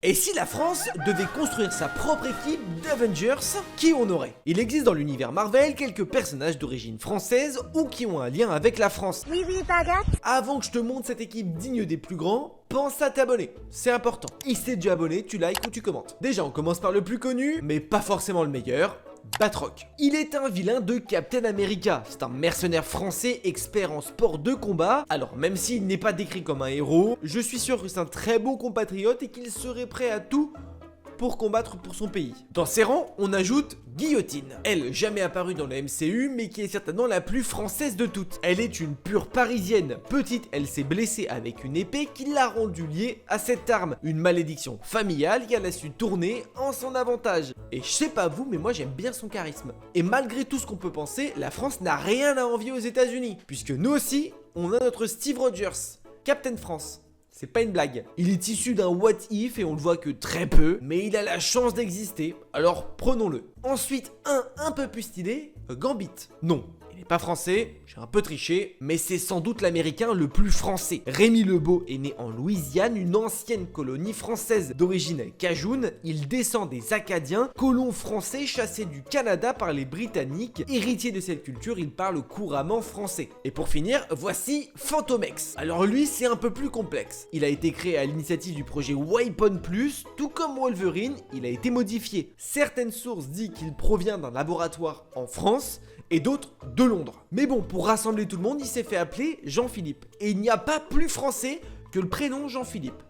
Et si la France devait construire sa propre équipe d'Avengers, qui on aurait? Il existe dans l'univers Marvel quelques personnages d'origine française ou qui ont un lien avec la France. Oui, baguette. Avant que je te montre cette équipe digne des plus grands, pense à t'abonner, c'est important. Et si t'es déjà abonné, tu likes ou tu commentes. Déjà, on commence par le plus connu, mais pas forcément le meilleur. Batroc. Il est un vilain de Captain America. C'est un mercenaire français expert en sport de combat. Alors même s'il n'est pas décrit comme un héros, je suis sûr que c'est un très bon compatriote et qu'il serait prêt à tout pour combattre pour son pays. Dans ses rangs, on ajoute Guillotine. Elle, jamais apparue dans la MCU, mais qui est certainement la plus française de toutes. Elle est une pure parisienne. Petite, elle s'est blessée avec une épée qui l'a rendue liée à cette arme. Une malédiction familiale qu'elle a su tourner en son avantage. Et je sais pas vous, mais moi j'aime bien son charisme. Et malgré tout ce qu'on peut penser, la France n'a rien à envier aux États-Unis, puisque nous aussi, on a notre Steve Rogers, Captain France. C'est pas une blague. Il est issu d'un what if et on le voit que très peu, mais il a la chance d'exister, alors prenons-le. Ensuite, un peu plus stylé, Gambit. Non, il n'est pas français, j'ai un peu triché, mais c'est sans doute l'américain le plus français. Rémi Lebeau est né en Louisiane, une ancienne colonie française d'origine Cajun. Il descend des Acadiens, colons français chassés du Canada par les Britanniques. Héritier de cette culture, il parle couramment français. Et pour finir, voici Fantomex. Alors lui, c'est un peu plus complexe. Il a été créé à l'initiative du projet Weapon Plus, tout comme Wolverine, il a été modifié. Certaines sources disent qu'il provient d'un laboratoire en France, et d'autres de Londres. Mais bon, pour rassembler tout le monde, il s'est fait appeler Jean-Philippe. Et il n'y a pas plus français que le prénom Jean-Philippe.